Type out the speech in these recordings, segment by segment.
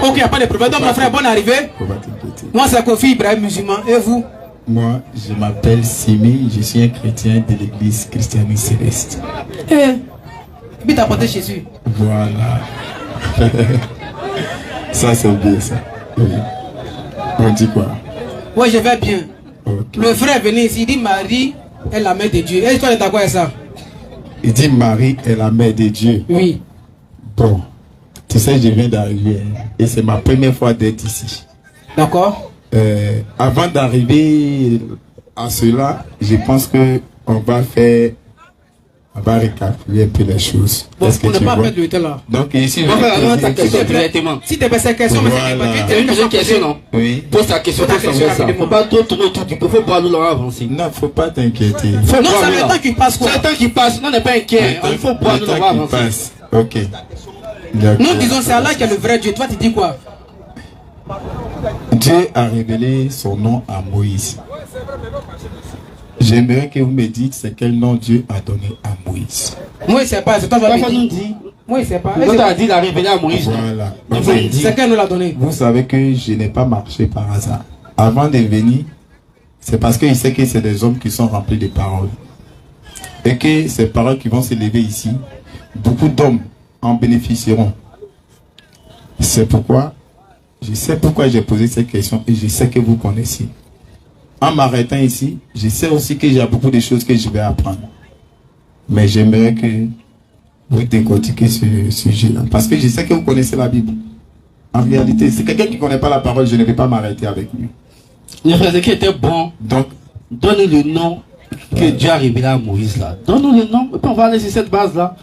Ok, il n'y a pas de problème. Donc, mon frère, bonne arrivée. Moi, c'est Kofi Ibrahim, musulman. Et vous? Moi, je m'appelle Simi, je suis un chrétien de l'église Christiani Céleste. Puis t'as apporté Jésus. Voilà. Ça, c'est bien ça. Oui. On dit quoi? Oui, je vais bien. Okay. Le frère est venu ici, il dit Marie est la mère de Dieu. Et toi, tu es d'accord avec ça? Il dit Marie est la mère de Dieu. Oui. Bon, tu sais, je viens d'arriver et c'est ma première fois d'être ici. D'accord. Avant d'arriver à cela, je pense que on va récapituler un peu les choses. Bon, on ne pas perdre le temps là. Donc ici, si tu as cette question, c'est une question, non? Oui. Pose ta question, il ne faut pas trop tourner autour du pot, il faut boire l'eau avancer. Non, il ne faut pas t'inquiéter. Non, c'est le temps qui passe quoi? C'est le temps qui passe, non, n'est pas inquiet. Il faut boire l'eau avancer. Ok. Nous disons c'est Allah qui est le vrai Dieu. Toi, tu dis quoi? Dieu a révélé son nom à Moïse. J'aimerais que vous me dites c'est quel nom Dieu a donné à Moïse. Moi, c'est pas. C'est toi qui nous dit. Moi, c'est pas. Quand tu as dit il a révélé à Moïse. Voilà. C'est quel nous l'a donné. Vous savez que je n'ai pas marché par hasard. Avant de venir, c'est parce qu'il sait que c'est des hommes qui sont remplis de paroles. Et que ces paroles qui vont s'élever ici, beaucoup d'hommes en bénéficieront. C'est pourquoi, je sais pourquoi j'ai posé cette question et je sais que vous connaissez. En m'arrêtant ici, je sais aussi qu'il y a beaucoup de choses que je vais apprendre. Mais j'aimerais que vous décortiquiez ce sujet-là. Parce que je sais que vous connaissez la Bible. En réalité, c'est quelqu'un qui ne connaît pas la parole, je ne vais pas m'arrêter avec lui. Le frère qui était bon. Donc, donne-nous le nom que Dieu a révélé à Moïse là. Donne-nous le nom. Et puis on va aller sur cette base-là.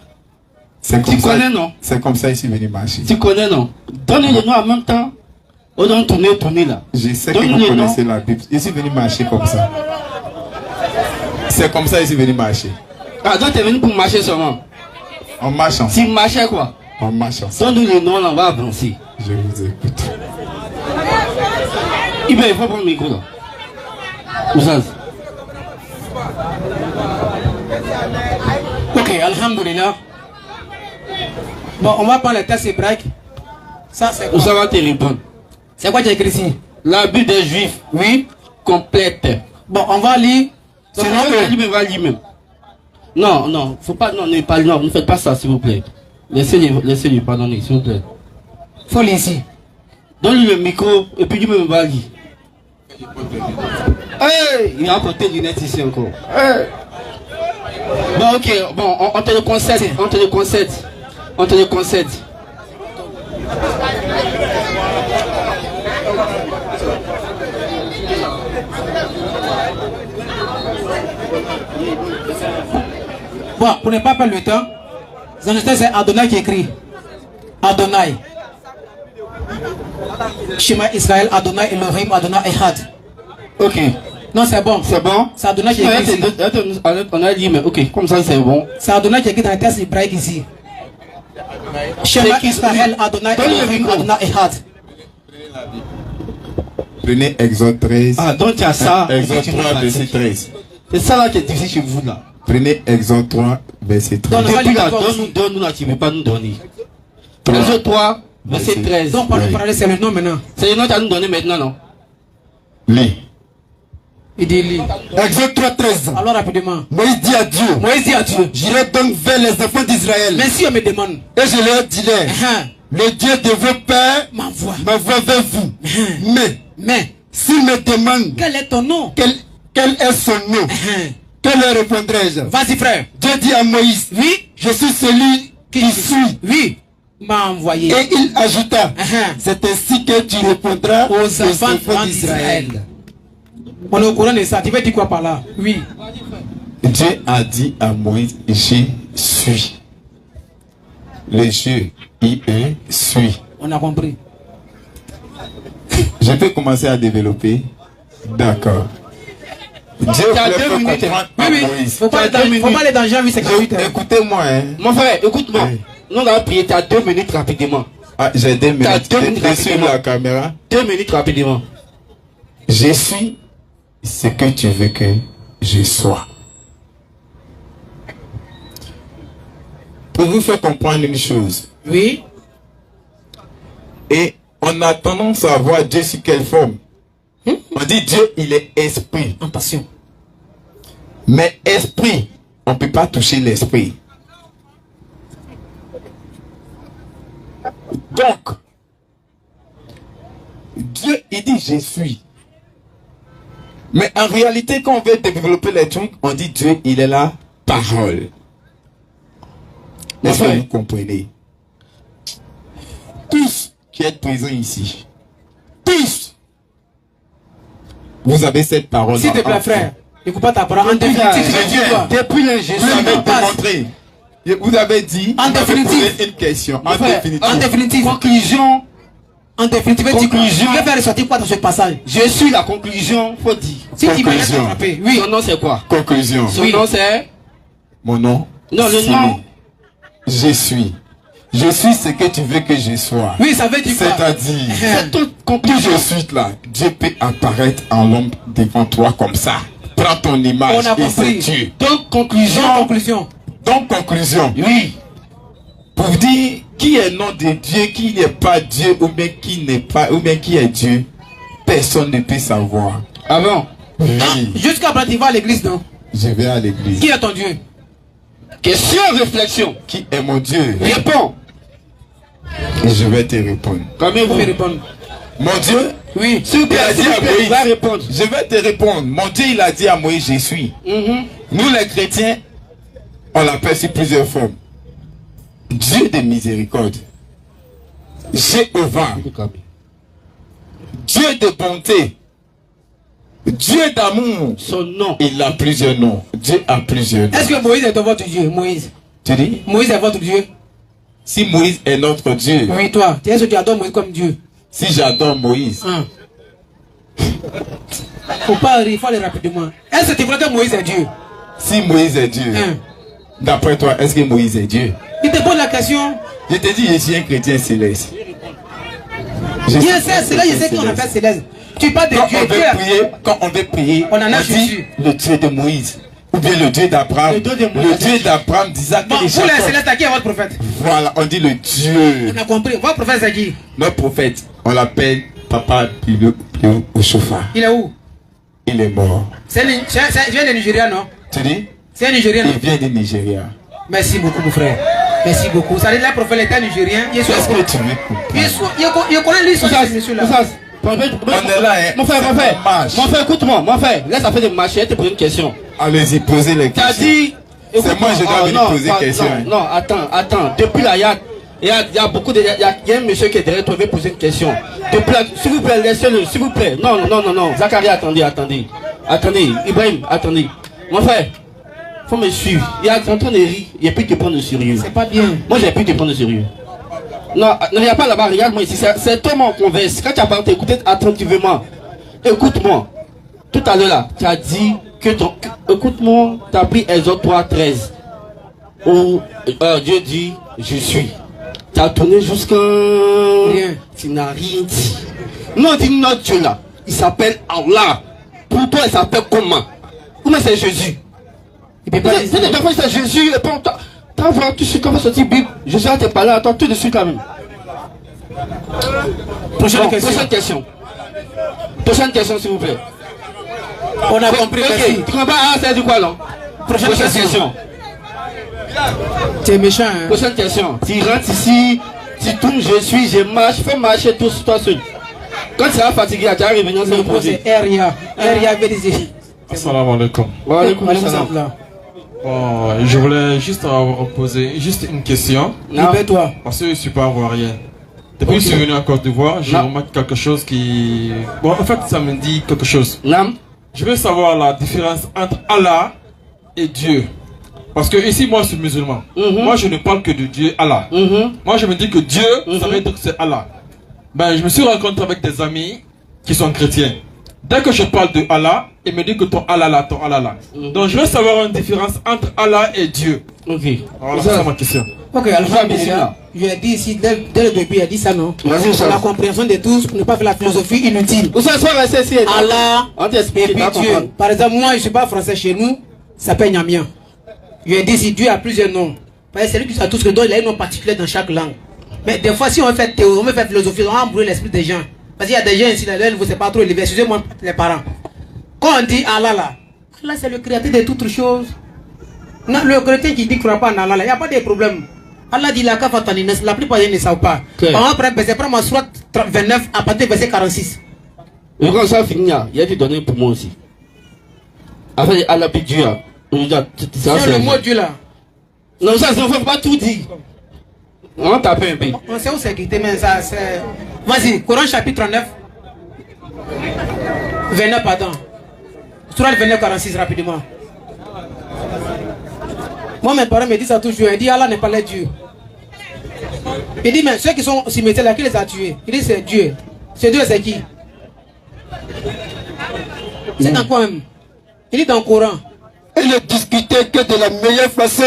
Tu connais, non? C'est comme ça, il est venu marcher. Tu connais, non? Donne-nous le nom en même temps. On doit tourner là. Je sais que vous connaissez la Bible. Il est venu marcher comme ça. C'est comme ça, il est venu marcher. Ah, donc tu es venu pour marcher seulement? En marchant. Tu marchais quoi? En marchant. Donne-nous le nom là, on va avancer. Je vous écoute. Il faut prendre le micro là. Ouzaz. Ok, alhamdoulilah. Bon, on va prendre le test hébraïque. Ça, c'est quoi? Ça va te répondre. C'est quoi tu as écrit ici? La Bible des Juifs. Oui. Complète. Bon, on va lire. Sinon, on va lire même. Non, non, faut pas, non, ne faites pas ça, s'il vous plaît. Laissez-lui pardonner, s'il vous plaît. Faut lire ici. Donne-lui le micro, et puis lui-même va lire. Hey, il a apporté lunettes ici encore. Hey. Bon, ok, bon, on te le concède, on te le concède. Bon, pour ne pas perdre le temps, c'est Adonai qui écrit. Adonai. Shema Israël, Adonai Elohim, Adonai Echad. Ok. Non, c'est bon. C'est bon. C'est Adonai qui écrit ici. On a dit, mais ok, comme ça c'est bon. C'est Adonai qui écrit dans le texte hébraïque ici. Shema Israël, Adonai Elohim, Adonai Echad. Prenez Exode 13. Ah, donc il y a ça. Exode 3, verset 13. C'est ça là qui est difficile chez vous là. Prenez Exode 3, verset 13. Donne-nous là, tu ne veux pas nous donner. Exode 3, verset 13. Donc, par parler, c'est le nom maintenant. C'est le nom que tu as nous donné maintenant, non? Lis. Il dit lis. Exode 3, 13. Alors rapidement. Moïse dit à Dieu. J'irai donc vers les enfants d'Israël. Mais si on me demande. Et je leur dirai. Le Dieu de vos pères m'envoie vers vous. Mais s'il me demande. Quel est ton nom? Quel est son nom? Que leur répondrai-je? Vas-y frère. Dieu dit à Moïse. Oui. Je suis celui qui suis. Oui. M'a envoyé. Et il ajouta. C'est ainsi que tu répondras aux enfants d'Israël. On est au courant de ça. Tu veux dire quoi par là? Oui. Dieu a dit à Moïse, je suis. Le jeu, I-E, suis. On a compris. Je peux commencer à développer. D'accord. Dieu voulait comprendre à Moïse. Faut pas aller dans Jean 8:58. Écoutez-moi. Mon frère, écoute-moi. Nous on a prié, tu as 2 minutes rapidement. Ah, j'ai 2 minutes. Tu as 2 minutes rapidement. La caméra. 2 minutes rapidement. Je suis ce que tu veux que je sois. Pour vous faire comprendre une chose. Oui. Et on a tendance à voir Dieu sous quelle forme? On dit Dieu, il est esprit. En passion. Mais esprit, on ne peut pas toucher l'esprit. Donc, Dieu, il dit je suis. Mais en réalité, quand on veut développer les trucs, on dit Dieu, il est la parole. Est-ce que vous comprenez? Tous qui êtes présents ici, tous, vous avez cette parole. S'il te plaît, frère, n'écoute pas ta parole. En définitive, depuis le Jésus, vous avez dit, en définitive, une question. En définitive, conclusion. En définitive, Conclusion. tu veux faire ressortir quoi dans ce passage? Je suis la conclusion, faut dire. Si tu m'as Conclusion. attrapé, oui. Son nom c'est quoi? Conclusion. Son nom c'est? Mon nom. Non, le Simon. nom. Je suis. Je suis ce que tu veux que je sois. Oui, ça veut dire quoi? C'est-à-dire, C'est toute quand conclusion. je suis là, Dieu peut apparaître en l'homme devant toi comme ça. Prends ton image On a et c'est compris. Dieu. Donc conclusion. Sans conclusion. Donc, conclusion. Oui. Pour dire qui est le nom de Dieu, qui n'est pas Dieu, ou bien qui n'est pas, ou bien qui est Dieu, personne ne peut savoir. Ah bon? Oui, Jusqu'à présent, tu vas à l'église, non? je vais à l'église. Qui est ton Dieu? Question, réflexion. Qui est mon Dieu? Réponds. Et je vais te répondre. Combien Vous vous pouvez répondre. Mon Dieu, Oui. S'il vous plaît, il a dit s'il vous à plaît, Moïse, va répondre. je vais te répondre. Mon Dieu, il a dit à Moïse, je suis. Nous les chrétiens, on l'appelle sous plusieurs formes. Dieu de miséricorde. Jéhovah. Dieu de bonté. Dieu d'amour. Son nom. Il a plusieurs noms. Dieu a plusieurs noms. Est-ce que Moïse est votre Dieu? Moïse. Tu dis, Moïse est votre Dieu? si Moïse est notre Dieu, Oui, toi. Est-ce que tu adores Moïse comme Dieu? si j'adore Moïse, Hein. Faut pas rire, il faut aller rapidement. Est-ce que tu crois que Moïse est Dieu? si Moïse est Dieu, Hein. d'après toi, est-ce que Moïse est Dieu? Il te pose la question. Je te dis, je suis un chrétien céleste. Dieu sait, c'est là, je sais qu'on appelle céleste. Tu parles de Quand Dieu. on veut prier, quand on veut prier, On en a dit Jésus. le Dieu de Moïse. Ou bien le Dieu d'Abraham. Le Dieu de Moïse. Le Dieu d'Abraham, d'Isaac Bon, et de vous les Jacob. célestes, à qui est votre prophète? Voilà, on dit le Dieu. On a compris. Votre prophète, c'est qui? Notre prophète, on l'appelle Papa Pilo Oshofa. Il est où? Il est mort. Il vient de Nigeria, non? Tu dis? C'est un Nigérien, non? Il vient du Nigeria. Merci beaucoup, mon frère. Merci beaucoup. Ça veut dire que le prophète était Nigérien. Il est Est-ce que tu veux comprendre? il connaît l'histoire de ce monsieur-là. On est là, hein. Mon frère, Marche. écoute-moi, mon frère, laisse ça fait de marcher, je te pose une question. Allez-y, posez les T'as questions. dit. C'est moi, je dois venir poser non, question. Non, attends. Depuis là, il y a beaucoup de. Il y a un monsieur qui est derrière toi, il veut poser une question. Depuis là, s'il vous plaît, laissez-le, s'il vous plaît. Non. Zacharie, attendez. Attendez, Ibrahim, attendez. Mon frère, faut me suivre. Il est en train de rire, il a pu te prendre au sérieux. C'est pas bien. Moi, j'ai pu te prendre au sérieux. Non, ne regarde pas là-bas, regarde-moi ici. C'est toi, mon converse. Quand tu as parlé, t'écoutais attentivement. Écoute-moi. Tout à l'heure, là, tu as dit que ton. Écoute-moi, tu as pris Exode 3:13. Où Dieu dit, je suis. Tu as tourné jusqu'à. Rien. Tu n'as rien dit. Nous, on dit notre Dieu là. Il s'appelle Allah. Pour toi, il s'appelle comment? Comment c'est Jésus? Il peut pas dire C'est des fois, c'est Jésus. Et puis, t'as vu, tu sais comment sortir Bible. Jésus a te parlé à toi tout de suite quand même. Prochaine question. Prochaine question, s'il vous plaît. On a compris. Ok, Merci. tu comprends pas? Ah, c'est du quoi là? Prochaine question. Tu es méchant, hein? Prochaine question. Tu rentres ici, tu tournes, je marche, fais marcher tout toi seul. Quand tu seras fatigué, tu vas revenir sur le projet. C'est Eria. Eria veut dire. Assalamu alaikum. Wa alaykoum Allez, vous salam. êtes là. Bon, je voulais juste poser juste une question, Libère-toi. parce que je ne suis pas ivoirien. Depuis que je suis venu en Côte d'Ivoire, j'ai Non. remarqué quelque chose qui... Bon, en fait, ça me dit quelque chose. Nam? Je veux savoir la différence entre Allah et Dieu. Parce que ici, moi, je suis musulman. Moi, je ne parle que de Dieu, Allah. Moi, je me dis que Dieu, ça veut dire que c'est Allah. Ben, je me suis rencontré avec des amis qui sont chrétiens. Dès que je parle de Allah, il me dit que ton Allah là, ton Allah là. Donc, je veux savoir une différence entre Allah et Dieu. Ok. Voilà, c'est ça ma question. Ok, alhamdulillah. Je l'ai dit ici, dès le début, il a dit ça, non? Vas-y, Pour la compréhension de tous, pour ne pas faire la philosophie inutile. Où ça soit resté ici? Allah On et t'explique, puis tu vas Dieu. comprendre. Par exemple, moi, je ne suis pas français chez nous, ça s'appelle Nyamien. Je lui ai dit si Dieu a plusieurs noms. Parce que c'est lui qui sait tous que donc il a un nom particulier dans chaque langue. Mais des fois, si on fait théorie, on veut faire philosophie, on va brûler l'esprit des gens. Parce qu'il y a des gens ici, là, vous c'est pas trop élevé. Excusez-moi, les parents. Quand on dit Allah là, Allah c'est le créateur de toutes choses. Non, le chrétien qui dit qu'il ne croit pas en Allah, il n'y a pas de problème. Allah dit la plupart des gens ne savent pas. On va prendre ma sourate 29 à partir du verset 46. Et quand ça finit, il y a été donné pour moi aussi. Après, Allah puis Dieu. C'est le mot Dieu là. Non, ça, il ne faut pas tout dire. On va taper un peu. On sait où c'est quitté, mais ça c'est. Vas-y, Coran chapitre 39. 29, pardon. Sourate 29, 46, rapidement. Moi, mes parents me disent ça toujours. Ils disent Allah n'est pas le Dieu. Il dit, mais ceux qui sont au cimetière là, qui les a tués? Il dit, c'est Dieu. C'est Dieu, c'est qui? C'est dans quoi même? Il dit dans le Coran. Il ne discutait que de la meilleure façon.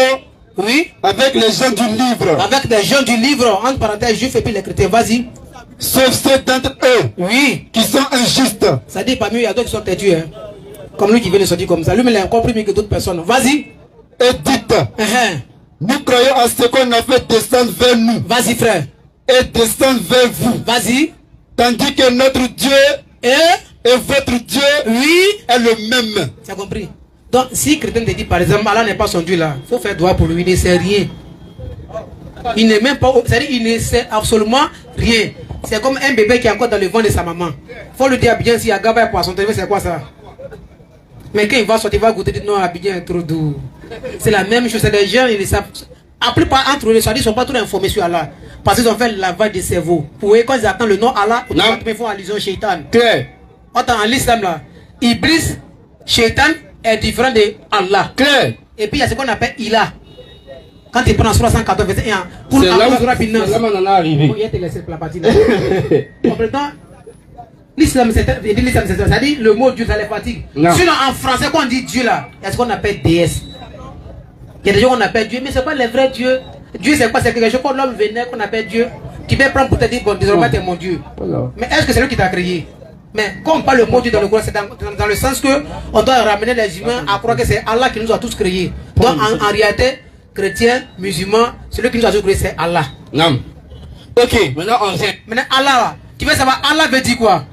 Oui. Avec les gens du livre. Avec des gens du livre, entre parenthèses, juifs et puis les chrétiens. Vas-y. Sauf ceux d'entre eux. Oui. Qui sont injustes. Ça dit parmi eux, il y a d'autres qui sont têtus. Hein. Comme lui qui vient de sortir comme ça. Lui, mais il a encore plus mieux que d'autres personnes. Vas-y. Et dites. Nous croyons en ce qu'on a fait descendre vers nous. Vas-y, frère. Et descendre vers vous. Vas-y. Tandis que notre Dieu et votre Dieu est le même. Tu as compris? Donc, si quelqu'un te dit par exemple, Allah n'est pas son Dieu là, il faut faire droit pour lui, il ne sait rien. Il n'est même pas, c'est-à-dire il ne sait absolument rien. C'est comme un bébé qui est encore dans le ventre de sa maman. Il faut lui dire Abidjan, si Agaba est poisson, c'est quoi ça? Mais quand il va sortir, il va goûter, non, Abidjan est trop doux. C'est la même chose, c'est des gens, ils savent. La plupart entre eux, ils ne sont pas tous informés sur Allah. Parce qu'ils ont fait le lavage de cerveau. Pour eux, quand ils attendent le nom Allah, ils font allusion au shaitan. Claire. Attends, en l'islam là, Iblis, shaitan est différent de Allah. Claire. Et puis il y a ce qu'on appelle Ilah. Quand tu prends 314 verset 1, pour c'est là où on en a arrivé. Il y a laissé la partie là. L'islam, c'est-à-dire le mot Dieu, ça les fatigue. Sinon en français, quand on dit Dieu là, il y a ce qu'on appelle déesse. Il y a des gens qu'on appelle Dieu, mais ce n'est pas les vrais dieux. Dieu, c'est quoi? C'est quelque chose quand l'homme venait, qu'on appelle Dieu. Tu peux prendre pour te dire, bon, désormais, tu es mon Dieu. Mais est-ce que c'est lui qui t'a créé? Mais quand on parle le mot Dieu dans le Coran, c'est dans le sens que on doit ramener les humains à croire que c'est Allah qui nous a tous créés. Donc en réalité, chrétiens, musulmans, celui qui nous a tous créés, c'est Allah. Non. Ok, maintenant on vient. Maintenant Allah, tu veux savoir, Allah veut dire quoi?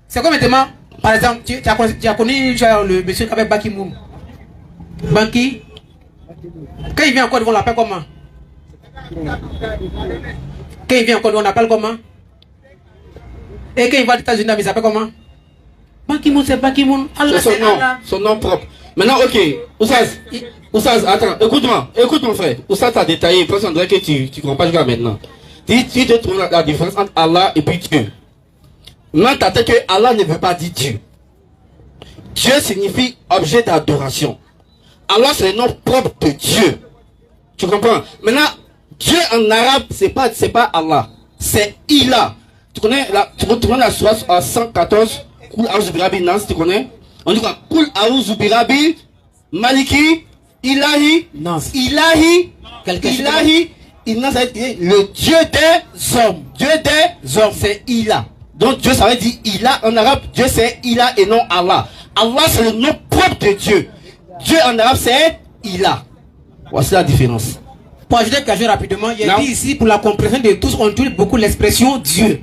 C'est comme maintenant, par exemple, tu as connu le monsieur qui avait Ban Ki-moon. Banki. Quand il vient encore, on l'appelle comment? Quand il vient encore, on l'appelle comment? Et quand il va aux États-Unis, il s'appelle comment? Ban Ki-moon, c'est Ban Ki-moon. Allah, c'est Allah. Son nom propre. Maintenant, ok. Oussaz, attends, écoute-moi, mon frère. Oussaz t'a détaillé, parce qu'on dirait que tu comprends pas jusqu'à maintenant. Tu te trouves la différence entre Allah et puis Dieu. Maintenant, t'as dit que Allah ne veut pas dire Dieu. Dieu signifie objet d'adoration. Allah, c'est le nom propre de Dieu. Tu comprends? Maintenant, Dieu en arabe, c'est pas Allah. C'est Ilah. Tu connais la sourate 114, Koul Aouz Birabi Nas, tu connais? On dit quoi? Koul Aouz Birabi, Maliki, Ilahi, Nas. Ilahi, Inas, le Dieu des hommes. Dieu des hommes, c'est Ilah. Donc Dieu, ça veut dire Ilah en arabe, Dieu c'est Ilah et non Allah. Allah, c'est le nom propre de Dieu. Dieu en arabe, c'est Ilah. Voici la différence. Pour ajouter quelque chose rapidement, il y a dit ici, pour la compréhension de tous, on utilise beaucoup l'expression Dieu.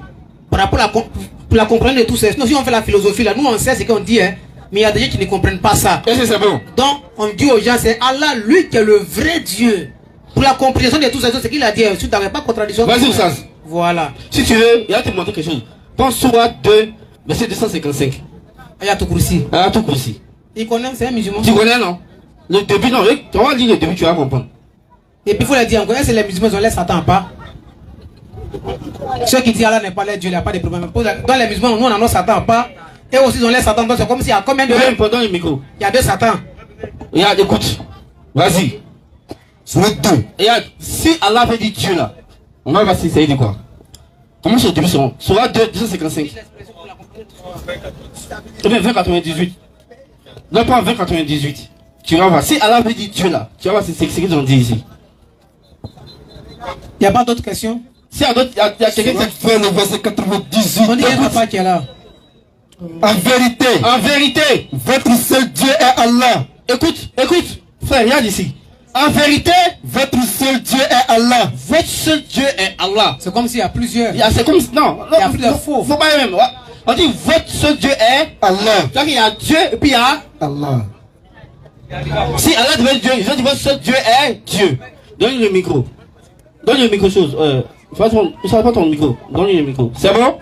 Par rapport à pour la compréhension de tous, sinon si on fait la philosophie là, nous on sait ce qu'on dit, hein, mais il y a des gens qui ne comprennent pas ça. Est-ce que c'est bon? Donc on dit aux gens, c'est Allah, lui qui est le vrai Dieu. Pour la compréhension de tous ces choses, c'est qu'il a dit, tu n'avais pas de contradiction. Vas-y, Oussaz. Voilà. Si tu veux, il va te montrer quelque chose. Prends Sourate 2, verset 255. Ayatou Kursi. Ayatou Kursi. Il connaît, c'est un musulman. Tu connais, non? Le début, non, tu vas lire le début, tu vas comprendre. Et puis il faut le dire encore, est-ce que les musulmans, ils ont laissé Satan pas? Ceux qui disent Allah n'est pas leur Dieu, il n'y a pas de problème. Dans les musulmans, nous on en a Satan pas. Et aussi ils ont laissé Satan, donc c'est comme s'il y a combien de... Pendant le micro. Il y a deux Satans. Regarde, écoute. Vas-y. Sourate 2. Regarde, si Allah veut dire Dieu là, on va voir si ça dit quoi. Comment c'est le début son? Sourate 2, 255. 2098. Non, pas 2098. Tu vas voir. Si Allah veut dire Dieu là, tu vas voir ce qu'ils ont dit ici. Il n'y a pas d'autres questions? Si il y a quelqu'un qui fait le verset 98. On dit qu'il n'y a pas qui est là. En vérité, votre seul Dieu est Allah. Écoute, frère, regarde ici. En vérité, votre seul Dieu est Allah. votre seul Dieu est Allah. C'est comme s'il y a plusieurs. C'est comme non, Il y a plusieurs faux. faut pas même. On dit votre seul Dieu est Allah. C'est-à-dire qu'il y a Dieu et puis il y a Allah. si Allah devait être Dieu, ils ont dit votre seul Dieu est Dieu. Donne le micro. Donne le micro chose. Ne sors pas ton micro. Donne le micro. C'est bon?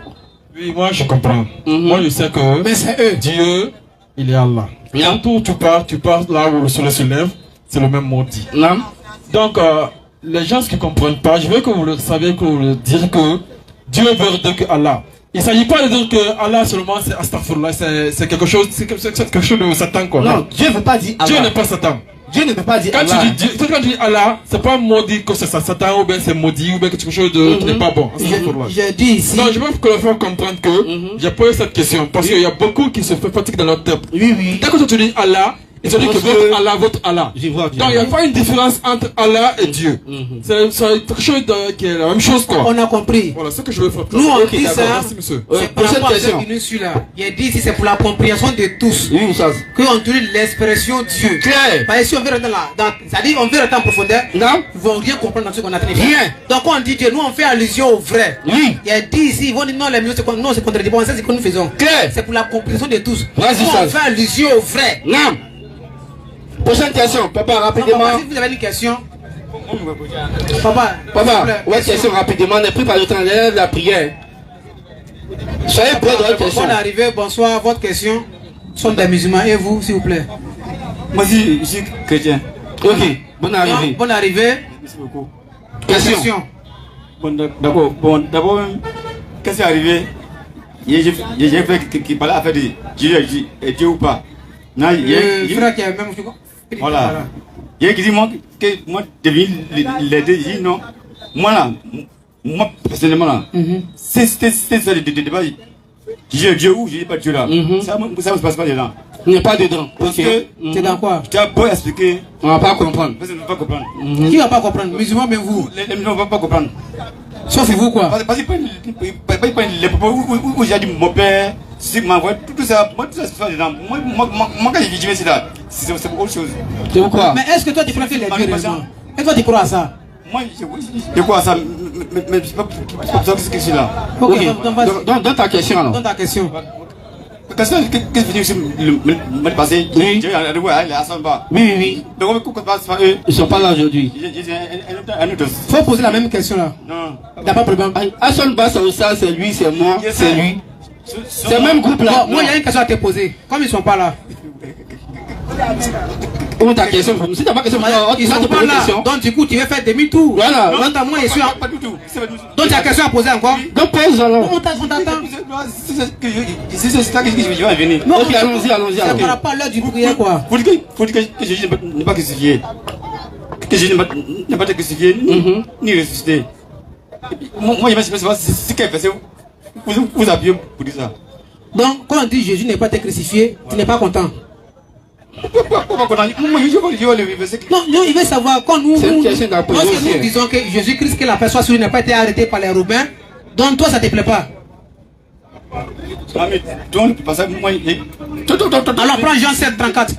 Oui, moi je comprends. Moi je sais que Mais c'est eux. Dieu, il est Allah. Yeah. Quand tu pars là où le soleil se lève, c'est le même mot dit. Non. Donc, les gens qui ne comprennent pas, je veux que vous le saviez, que vous le dire que Dieu veut dire que Allah. Il ne s'agit pas de dire que Allah seulement c'est Astaghfirullah, c'est quelque chose, c'est quelque chose de Satan quoi. Non, Dieu ne veut pas dire Allah. Dieu n'est pas Satan. Dieu ne peut pas dire Quand Allah. tu dis Allah, c'est pas maudit que c'est Satan ou bien c'est maudit ou bien quelque chose de qui n'est pas bon. Astaghfirullah. Je dis ici. Non, je veux que le faire comprendre que j'ai posé cette question parce qu'il y a beaucoup qui se fait fatigue dans leur tête. Oui, oui. Dès que tu dis Allah, ils ont dit que votre Allah. Je vois, Donc il n'y a pas une différence entre Allah et Dieu. C'est quelque chose qui est la même chose quoi. On a compris. Voilà ce que je veux faire. Nous on Ok, dit d'accord, ça. merci monsieur. C'est par prochaine rapport à question. ce qui nous suit là. Il dit ici c'est pour la compréhension de tous. Oui, ça. Qu'on utilise l'expression Dieu. Claire. Parce que si on veut rentrer c'est-à-dire on veut rentrer en profondeur, Non. ils vont rien comprendre dans ce qu'on a traité. Rien. Donc quand on dit Dieu, nous on fait allusion au vrai. Oui. Il a dit ici, ils vont dire non, les musiques non, c'est contredit. Bon, ça c'est ce que nous faisons. Claire. C'est pour la compréhension de tous. Vas-y, Nous, ça. on fait allusion au vrai. Non. Prochaine question. Papa, Non, rapidement. papa, si vous avez une question. Papa. Papa, s'il vous plaît, ouais, question rapidement. On est pris par le temps de la prière. Soyez prêts dans la question. Bonne arrivée, bonsoir. Votre question. Nous sommes des musulmans. Et vous, s'il vous plaît. Moi, je suis chrétien. Ok. Bonne arrivée. Bonne arrivée. Merci beaucoup. Question. Bon, d'accord. Bon, d'abord, qu'est-ce qui est arrivé? J'ai fait qu'il parlait à faire de Dieu ou pas. Non, Le frère qui a même. Voilà. Il y a qui dit moi que moi devine les deux. Il dit non. Moi là, moi personnellement là, c'est ça le débat. Dieu ou je dis pas Dieu là. Ça ne se passe pas dedans. Il n'est pas dedans. Parce Ok. que C'est dans quoi? tu as beau expliquer, On va pas comprendre. personne ne va pas comprendre. Qui va pas comprendre? Musulmans, même vous. Les gens ne vont pas comprendre. Sauf vous quoi? Parce qu'ils prennent les propos où j'ai dit mon père, si ma voix, tout ça, moi tout ça se fait dedans. Moi quand je vais c'est là, c'est autre chose. C'est pourquoi? Mais est-ce que toi tu préfères les dieux réellement? Et toi tu crois à ça? Moi je crois à ça, mais c'est pas ça que c'est là. Ok, Ok. donc vas-y. Dans ta question alors. Donne ta question. Qu'est-ce que je veux le passé? Oui. J'ai arrivé à la Samba. Oui, oui. Donc comment passe par eux? Ils sont pas là aujourd'hui. J'ai un autre. Faut poser la même question là. Non. Il n'y a pas de problème. Hassan Bass, c'est lui, c'est moi, c'est lui. C'est le même groupe là. Bon, moi il y a une question à te poser. Comme ils sont pas là. Où ta question? Si t'as pas question, Ils tu vas sont te pas poser une là. question. Donc du coup tu veux faire demi-tour. Voilà. Donc moi je suis en... Pas du tout. Donc tu as question à poser encore? Donc pose alors. On t'attend. C'est ça que je vais venir. Non, Ok, allons-y, allons-y. Ça allons-y. ne parle pas à l'heure du prière quoi. Faut dire que Jésus n'est pas crucifié. Que Jésus n'est pas crucifié ni ressuscité. Moi, je ne sais pas ce qu'elle fait. Vous appuyez pour dire ça. Donc quand on dit Jésus n'est pas été crucifié, tu n'es pas content. Pourquoi qu'on a dit? Moi, je vais le verset. Non, il veut savoir quand nous, C'est une question d'apposer lorsque aussi, nous hein. disons que Jésus-Christ, que la personne sur lui n'a pas été arrêté par les Romains, donc toi ça te plaît pas. Donc, parce que moi, Alors prends Jean 7, 34.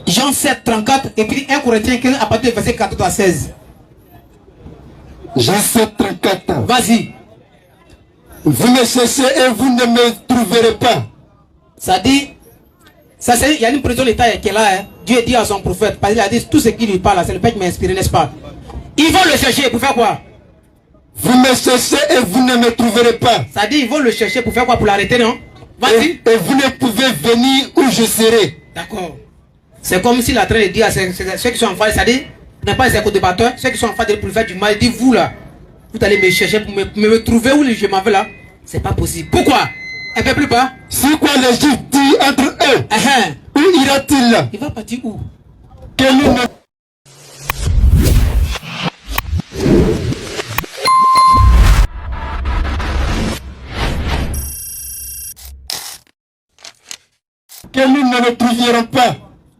Jean 7, 34 et puis 1 Corinthiens 15 à partir du verset 14 à 16. Jean 7, 34. Vas-y. Vous me cherchez et vous ne me trouverez pas. Ça dit, ça c'est, il y a une prison d'État qui est là. Hein. Dieu dit à son prophète, parce qu'il a dit tout ce qui lui parle, c'est le Père qui m'a inspiré, n'est-ce pas? Ils vont le chercher pour faire quoi? Vous me cherchez et vous ne me trouverez pas. Ça dit, ils vont le chercher pour faire quoi? Pour l'arrêter, non? Vas-y. Et vous ne pouvez venir où je serai. D'accord. C'est comme s'il est en train de dire à ceux qui sont en face, ça dit, n'est pas les éco-débatteurs, ceux qui sont en face de pour faire du mal, il dit, vous là, vous allez me chercher pour me trouver où je m'en vais là. C'est pas possible. Pourquoi? Un peu plus bas. Si quoi les Juifs disent entre eux, où ira-t-il? Il va partir où? Que nous ne... Que nous ne le trouverons pas.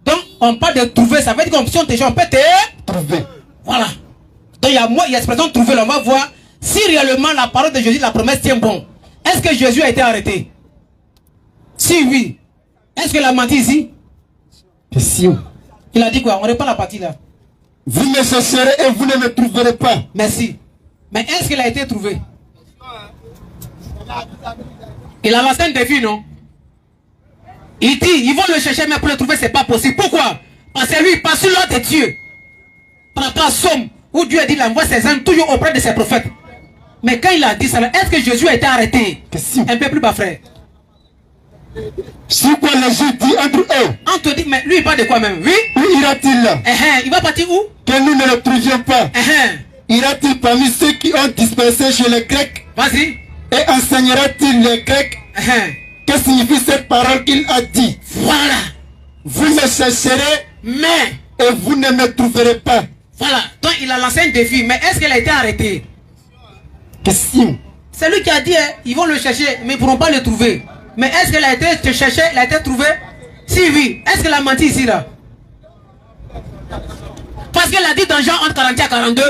Donc, on parle de trouver, ça veut dire comme si on te on peut te Trouver. voilà. Donc, il y a l'expression trouver, là, on va voir Si réellement la parole de Jésus, la promesse tient bon, est-ce que Jésus a été arrêté? Si oui, est-ce qu'il a menti ici? Question. Il a dit quoi? On répond la partie là. Vous me chercherez et vous ne me trouverez pas. Merci. Mais est-ce qu'il a été trouvé? Il a lancé un défi, non? Il dit, ils vont le chercher, mais pour le trouver, c'est pas possible. Pourquoi? Parce que lui, il passe sur l'ordre de Dieu. Par rapport à Somme, où Dieu a dit, il envoie ses âmes toujours auprès de ses prophètes. Mais quand il a dit ça, est-ce que Jésus a été arrêté? Question. Un peu plus bas, frère. Sur quoi les Juifs disent entre eux? On te dit, mais lui, il parle de quoi même? Oui? Où ira-t-il? Il va partir où? Que nous ne le trouvions pas. Ira-t-il parmi ceux qui ont dispersé chez les Grecs? Vas-y. Et enseignera-t-il les Grecs? Que signifie cette parole qu'il a dit? Voilà. Vous me chercherez, Mais, et vous ne me trouverez pas. voilà. Donc, il a lancé un défi. Mais est-ce qu'il a été arrêté? Question. C'est lui qui a dit, ils vont le chercher, mais ils ne pourront pas le trouver. Mais est-ce qu'il a été cherché, il a été trouvé? Si oui, est-ce qu'il a menti ici là? Parce qu'il a dit dans Jean 11, 41 à 42,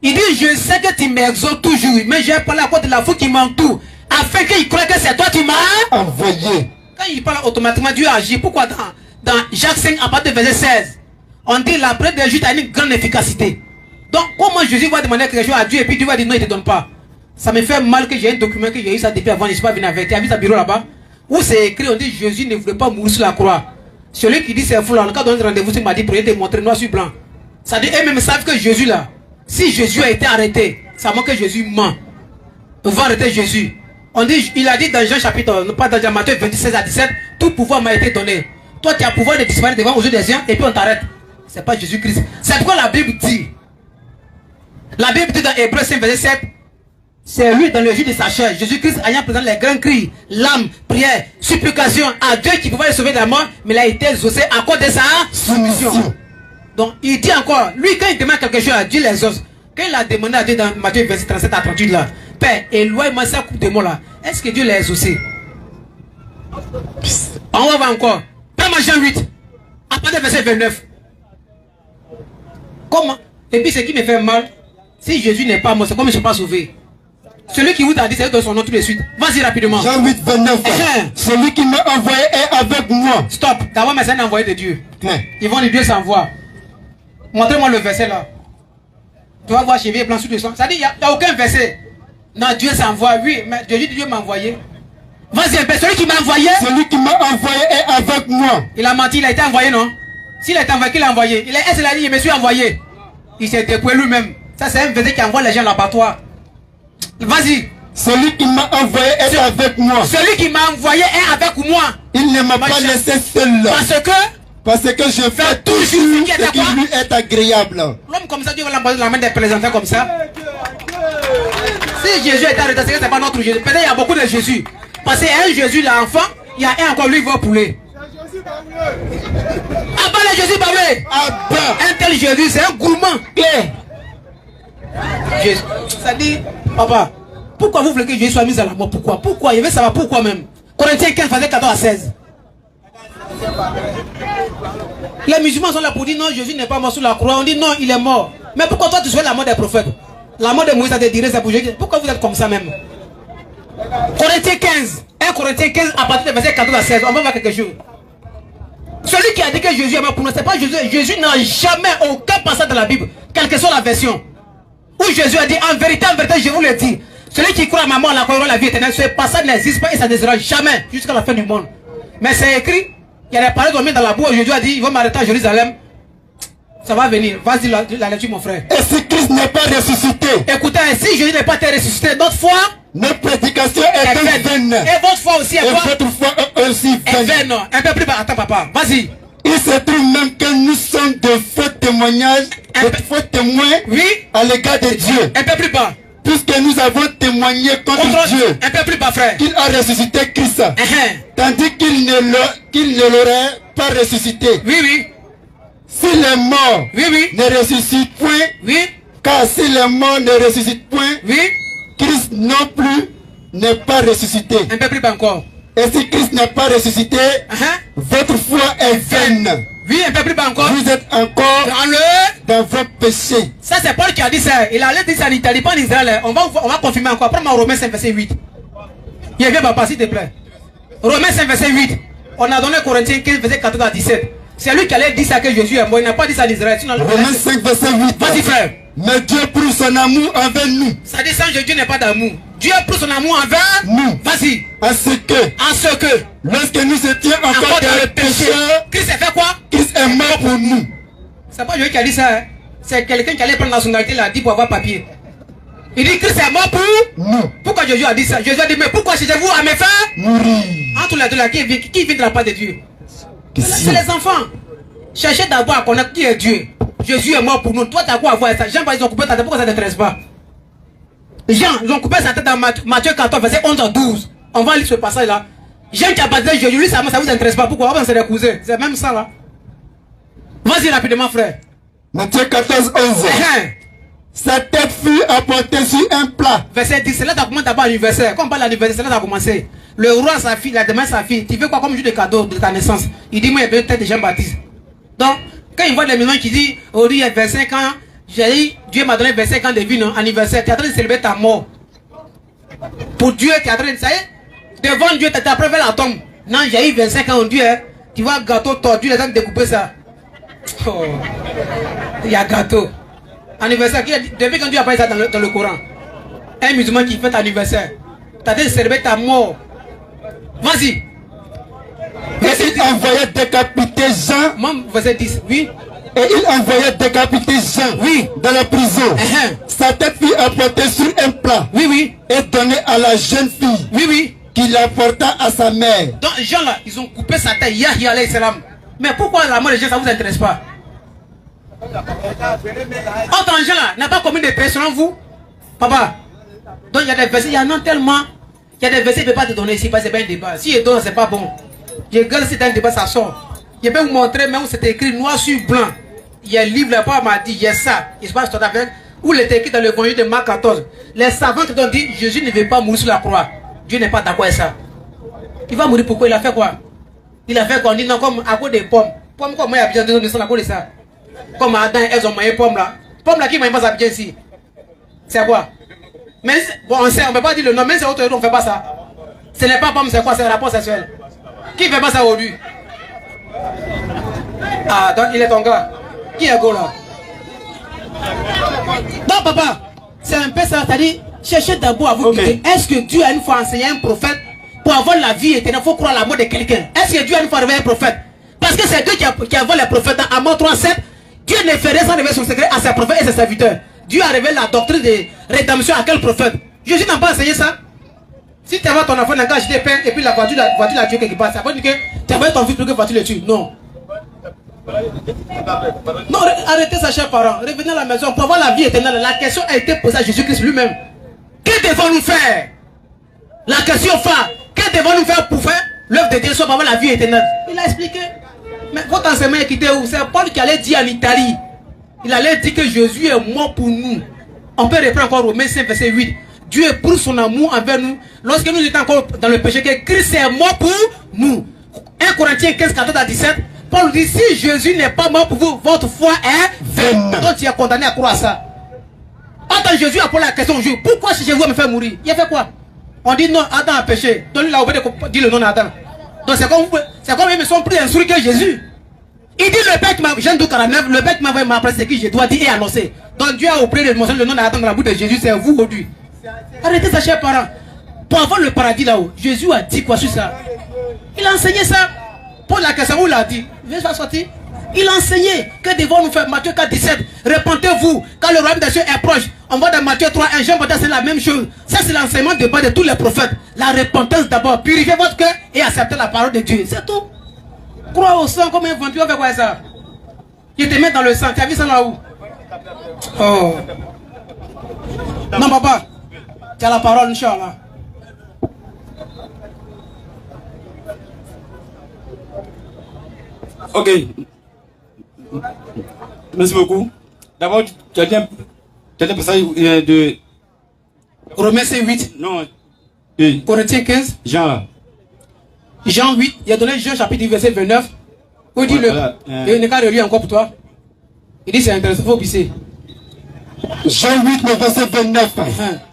il dit, je sais que tu m'exaltes toujours, mais j'ai parlé à cause de la foule qui m'entoure, afin qu'il croie que c'est toi qui m'as envoyé. Quand il parle automatiquement, Dieu agit. Pourquoi dans Jacques 5, à partir de verset 16, on dit la prière des Juifs a une grande efficacité. Donc, comment Jésus va demander quelque chose à Dieu et puis Dieu va dire non, il ne te donne pas? Ça me fait mal que j'ai un document que j'ai eu ça depuis avant, je ne suis pas venu avec. Tu as vu sa bureau là-bas? Où c'est écrit, on dit Jésus ne voulait pas mourir sur la croix. Celui qui dit c'est fou là, le cas d'un rendez-vous, il m'a dit pour te montrer noir sur blanc. Ça dit, eux-mêmes savent que Jésus là, si Jésus a été arrêté, ça montre que Jésus ment. On va arrêter Jésus. On dit, il a dit dans Jean chapitre, pas dans Jean Matthieu 26 à 17, tout pouvoir m'a été donné. Toi tu as pouvoir de disparaître devant aux yeux des gens et puis on t'arrête. C'est pas Jésus-Christ. C'est pourquoi la Bible dit. La Bible dit dans Hébreux 5 verset 7, c'est lui dans le jour de sa chair, Jésus-Christ ayant présenté les grands cris, larmes, prières, supplications à Dieu qui pouvait le sauver de la mort, mais il a été exaucé à cause de sa soumission. Donc il dit encore, lui quand il demande quelque chose à Dieu les exauce. Quand il a demandé à Dieu dans Matthieu verset 37 à 38 là, Père, éloigne-moi ça coupe de mots là, est-ce que Dieu l'a exaucé? On va voir encore. Dans Jean 8, à partir du verset 29. Comment? Et puis ce qui me fait mal, si Jésus n'est pas mort, c'est comme je ne suis pas sauvé. Celui qui vous a dit, c'est de son nom tout de suite. Vas-y rapidement. Jean 8, 29. Celui qui m'a envoyé est avec moi. Stop. D'abord, mais c'est un envoyé de Dieu. Ils vont dire Dieu s'envoie. Montrez-moi le verset là. Tu vas voir chevalier blanc sur le sang. Ça dit, il n'y a aucun verset. Non, Dieu s'envoie. Oui, mais Dieu m'a envoyé. Vas-y un peu. Celui qui m'a envoyé. Celui qui m'a envoyé est avec moi. Il a menti, il a été envoyé, non? S'il a été envoyé, qu'il a envoyé. Est-ce qu'il a dit, je me suis envoyé? Il s'est dépouillé lui-même. Ça, c'est un verset qui envoie les gens à l'abattoir. Vas-y. Celui qui m'a envoyé est avec moi. Celui qui m'a envoyé est avec moi. Il ne m'a pas laissé seul. Parce que je fais toujours ce qui lui est agréable. L'homme comme ça, Dieu va l'embrasser la main des présentants comme ça. Si Jésus est arrêté, c'est pas notre Jésus. Peut-être il y a beaucoup de Jésus. Parce qu'il y a un Jésus l'enfant, il y a un encore lui qui va pouler. Ah bah le Jésus Babé. Ah bah. Un tel Jésus, c'est un gourmand. Jésus. Ça dit, papa, pourquoi vous voulez que Jésus soit mis à la mort? Pourquoi? Il veut savoir pourquoi même. Corinthiens 15 faisait 14 à 16. Les musulmans sont là pour dire non, Jésus n'est pas mort sur la croix. On dit non, il est mort. Mais pourquoi toi tu souhaites la mort des prophètes? La mort de Moïse, ça te dirait, c'est pour Jésus. Pourquoi vous êtes comme ça même? Corinthiens 15. 1 Corinthiens 15 à partir de verset 14 à 16. On va voir quelque chose. Celui qui a dit que Jésus est mort pour nous, c'est pas Jésus. Jésus n'a jamais aucun passage dans la Bible, quelle que soit la version, où Jésus a dit en vérité, je vous le dis, celui qui croit à ma mort, la croira la vie éternelle. Ce passage n'existe pas et ça ne sera jamais jusqu'à la fin du monde. Mais c'est écrit, il y a des paroles qu'on met dans la boue. Jésus a dit, il va m'arrêter à Jérusalem. Ça va venir. Vas-y la lecture, mon frère. Et si Christ n'est pas ressuscité? Écoutez, si Jésus n'est pas ressuscité, notre foi, notre prédication est vaine. Et votre foi aussi est vaine. Et votre foi aussi est vaine. Un peu plus bas. Attends, papa. Vas-y. Il se trouve même que nous sommes de faux témoignages, de faux témoins, oui, à l'égard de Dieu. Un peu plus bas. Puisque nous avons témoigné contre Dieu. Un peu plus bas, frère. Qu'il a ressuscité Christ. Tandis qu'il ne l'aurait pas ressuscité. Oui, oui. Si les morts, oui, oui, ne ressuscitent point, oui, car si les morts ne ressuscitent point, oui, Christ non plus n'est pas ressuscité. Un peu plus bas encore. Et si Christ n'est pas ressuscité, votre foi est vaine. Oui, un peu plus bas encore. Vous êtes encore dans vos péché. Ça, c'est Paul qui a dit ça. Il allait dire ça en Italie, pas en Israël. On va confirmer encore. Prends-moi Romains 5, verset 8. Il vient, papa, s'il te plaît. Romains 5, verset 8. On a donné Corinthiens 15, verset 14 à 17. C'est lui qui allait dire ça que Jésus est mort. Il n'a pas dit ça en Israël. Romains 5, verset 8. Vas-y, frère. Mais Dieu prouve son amour envers nous. Ça dit sans Dieu n'est pas d'amour. Dieu prouve son amour envers nous. Vas-y. À ce que, lorsque nous étions encore dans le péché, Christ a fait quoi? Christ est mort pour nous. C'est pas Dieu qui a dit ça. Hein? C'est quelqu'un qui allait prendre la nationalité, il a dit pour avoir papier. Il dit Christ est mort pour nous. Pourquoi Jésus a dit ça? Jésus a dit mais pourquoi cherchez-vous à me faire mourir? Entre les deux là, qui vient de la part de Dieu? C'est les enfants. Cherchez d'abord à connaître qui est Dieu. Jésus est mort pour nous. Toi, t'as quoi à voir ça? Jean, ils ont coupé ta tête. Pourquoi ça ne t'intéresse pas? Jean, ils ont coupé sa tête dans Matthieu 14, verset 11 à 12. On va lire ce passage-là. Jean qui a baptisé Jésus, lui, ça ne vous intéresse pas. Pourquoi? C'est des cousins. C'est même ça, là. Vas-y rapidement, frère. Matthieu 14, 11. Sa tête fut apportée sur un plat. Verset 10, c'est là que tu commences d'abord l'anniversaire. Quand on parle d'anniversaire, c'est là que tu as commencé. Le roi, sa fille, la demain, sa fille. Tu veux quoi comme jour de cadeau de ta naissance? Il dit, moi, il y a peut-être de Jean-Baptiste. Donc, quand il voit les maisons qui disent, oh, il y a 25 ans, j'ai dit, Dieu m'a donné 25 ans de vie, non, anniversaire. Tu es en train de célébrer ta mort. Pour Dieu, tu es en train de, ça y est, devant Dieu, tu es après la tombe. Non, j'ai eu 25 ans, Dieu, hein. Tu vois, gâteau tordu, les gens découper ça. Oh, il y a gâteau. Anniversaire, depuis quand Dieu a parlé ça dans le Coran? Un musulman qui fait anniversaire. Tu as dit de célébrer ta mort. Vas-y. Et il envoyait décapiter Jean. Verset 10, oui. Et il envoyait décapiter Jean, oui, dans la prison. Sa tête fut apportée sur un plat. Oui, oui. Et donnée à la jeune fille. Oui, oui. Qui l'apporta à sa mère. Donc, Jean là, ils ont coupé sa tête. Yahya alayhi salam. Mais pourquoi la mort des gens, ça ne vous intéresse pas? Autant Jean là, n'a pas commis de péché selon vous? Papa. Donc, il y a des versets, il y en a tellement. Il y a des versets, il ne peut pas te donner ici, parce que ce n'est pas un débat. Si il donne, ce n'est pas bon. Je regarde si c'est un débat, ça sort. Je peux vous montrer, même où c'est écrit noir sur blanc. Il y a un livre là-bas, m'a dit, il y a ça. Il se passe tout avec. Où il est écrit dans l'évangile de Marc 14. Les savants qui ont dit, Jésus ne veut pas mourir sur la croix. Dieu n'est pas d'accord avec ça. Il va mourir pourquoi? Il a fait quoi? Il a fait quoi? On dit non, comme à cause des pommes. Pommes, comme moi, il y a besoin de nous, à cause de ça. Comme Adam, elles ont mangé pommes là. Pommes là, qui mangent pas ça bien ici? C'est quoi? Mais bon, on sait, on ne peut pas dire le nom, mais c'est autre chose, on ne fait pas ça. Ce n'est pas pomme, c'est quoi? C'est un rapport sexuel. Qui ne fait pas ça aujourd'hui? Ah, donc il est ton gars. Qui est go là? Non, papa, c'est un peu ça, c'est-à-dire, cherchez d'abord à vous quitter. Est-ce que Dieu a une fois enseigné un prophète pour avoir la vie éternelle? Il faut croire la mort de quelqu'un. Est-ce que Dieu a une fois révélé un prophète? Parce que c'est Dieu qui a envoyé les prophètes dans Amos 3:7. Dieu ne ferait sans révéler son secret à ses prophètes et ses serviteurs. Dieu a révélé la doctrine de rédemption à quel prophète? Jésus n'a pas enseigné ça. Si tu as ton enfant dans le acheter pain et puis la voiture l'a tué quelque part, ça veut dire que tu as ton fils pour que la voiture le tue. Non. Non, arrêtez ça, chers parents. Revenez à la maison pour avoir la vie éternelle. La question a été posée à Jésus-Christ lui-même. Que devons-nous faire? La question phare. Que devons-nous faire pour faire l'œuvre de Dieu pour avoir la vie éternelle? Il a expliqué. Mais votre enseignement est quitté où? C'est Paul qui allait dire en Italie. Il allait dire que Jésus est mort pour nous. On peut reprendre encore Romains 5, verset 8. Dieu éprouve son amour envers nous. Lorsque nous étions encore dans le péché, que Christ est mort pour nous. 1 Corinthiens 15, 14 à 17. Paul dit, si Jésus n'est pas mort pour vous, votre foi est vaine. Donc tu es condamné à croire à ça. Attends, Jésus a posé la question au jour. Pourquoi cherchez-vous à me faire mourir? Il a fait quoi? On dit non, Adam a péché. Donc lui, il a oublié de dire le nom d'Adam. Donc c'est comme ils me sont plus instruits que Jésus. Il dit le Père qui m'a, Jean 12, 49, le Père qui m'a envoyé m'a appris ce que je dois dire et annoncer. Donc Dieu a oublié de mentionner le nom d'Adam dans la bouche de Jésus, c'est vous aujourd'hui. Arrêtez ça, chers parents. Pour avoir le paradis là-haut, Jésus a dit quoi sur ça? Il a enseigné ça. Pour la question où il a dit, viens sortir. Il a enseigné que devons-nous faire. Matthieu 4, 17. Repentez-vous quand le royaume des cieux est proche. On va dans Matthieu 3, 1, Jean-Baptiste, c'est la même chose. Ça, c'est l'enseignement de base de tous les prophètes. La repentance d'abord. Purifiez votre cœur et acceptez la parole de Dieu. C'est tout. Crois au sang comme un vampire. On fait quoi ça? Il te met dans le sang. Tu as vu ça là-haut? Oh. Non, papa. Tu as la parole, Inch'Allah. Ok. Merci beaucoup. D'abord, tu as dit un passage de... Romains 8. Non. Corinthiens 15. Jean là. Jean 8. Il a donné Jean chapitre 10, verset 29. Où il dit Voilà, il n'y a qu'à relire encore pour toi. Il dit c'est intéressant, il faut pisser. Jean 8, le verset 29.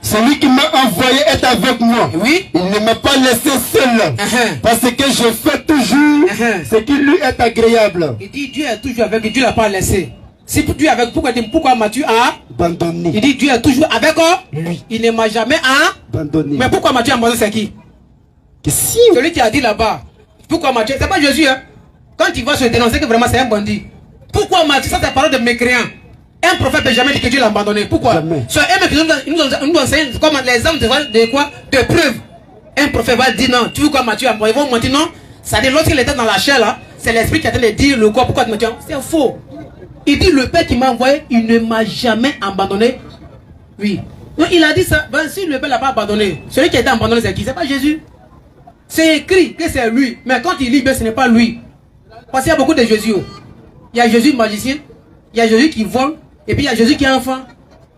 Celui qui m'a envoyé est avec moi. Oui. Il ne m'a pas laissé seul. Parce que je fais toujours ce qui lui est agréable. Il dit Dieu est toujours avec lui, Dieu ne l'a pas laissé. Si Dieu est avec, pourquoi m'as-tu abandonné? Il dit Dieu est toujours avec lui. Il ne m'a jamais abandonné. Mais pourquoi m'as-tu abandonné, c'est qui? Celui qui a dit là-bas. Pourquoi Matthieu? C'est pas Jésus, hein? Quand il va se dénoncer que vraiment c'est un bandit. Pourquoi Matthieu? Ça, c'est la parole de mécréants. Un prophète n'a jamais dit que Dieu l'a abandonné. Pourquoi? C'est eux qui nous enseignent comme les hommes de quoi? De preuve. Un prophète va dire non. Tu veux quoi, Matthieu? Ils vont mentir, non? Ça dit, lorsqu'il était dans la chair, là, c'est l'esprit qui a de dire le quoi. Pourquoi Matthieu? C'est faux. Il dit le Père qui m'a envoyé, il ne m'a jamais abandonné. Oui. Donc il a dit ça. Ben, si le Père ne l'a pas abandonné, celui qui a été abandonné, c'est qui? C'est pas Jésus. C'est écrit que c'est lui. Mais quand il lit, ben, ce n'est pas lui. Parce qu'il y a beaucoup de Jésus. Il y a Jésus magicien, il y a Jésus qui vole, et puis il y a Jésus qui est enfant.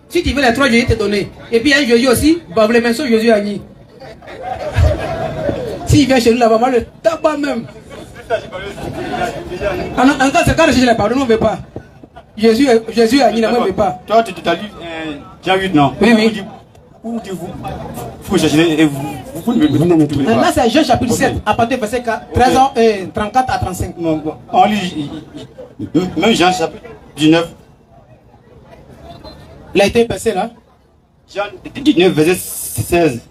Si tu veux les trois, Jésus te donner. Et puis il y a un Jésus aussi, bah, les mains sont Jésus à Ni. S'il vient chez nous là-bas, le tabac même. Ah non, encore c'est quand je l'ai parlé, on ne veut pas. Jésus a Ni, on ne veut pas. Toi, tu as lu Jean 8, non? Oui, oui. Où vous cherchez et vous ne trouvez pas. Là, c'est Jean chapitre 7, à partir du verset 34 à 35. On lit même Jean chapitre 19. Il a été passé là. Jean 19, verset 16.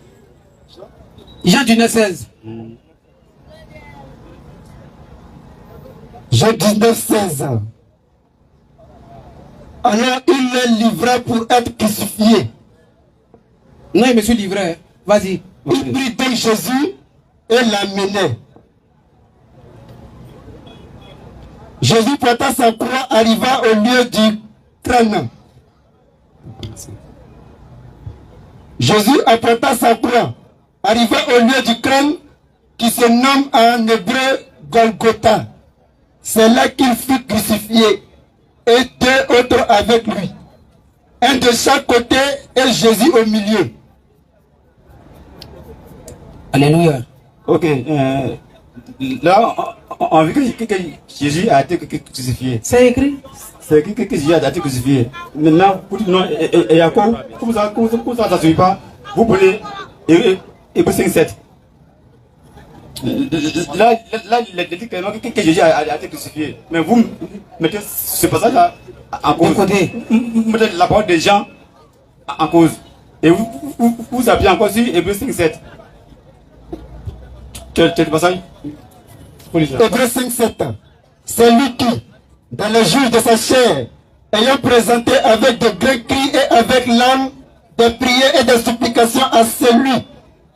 Jean 19, 16. Jean 19, 16. Alors il les livra pour être crucifié. Non, il me suis livré. Vas-y. Il prit donc Jésus et l'amenait. Jésus porta sa croix, arriva au lieu du crâne. Jésus apporta sa croix, arriva au lieu du crâne qui se nomme en hébreu Golgotha. C'est là qu'il fut crucifié et deux autres avec lui. Un de chaque côté et Jésus au milieu. Alléluia. Ok. Là, on a vu que Jésus a été crucifié. C'est écrit. C'est écrit que Jésus a été crucifié. Maintenant, non, et à quoi? Comment ça ne suit pas? Vous prenez Hébreux 5:7. Là, il a dit clairement que Jésus a été crucifié. Mais vous mettez ce passage-là en cause. Vous mettez la parole des gens en cause. Et vous appuyez encore sur Hébreux 5:7. Quel passage? Hébreux 5:7. C'est lui qui, dans le jour de sa chair, ayant présenté avec de grands cris et avec l'âme de prières et de supplications à celui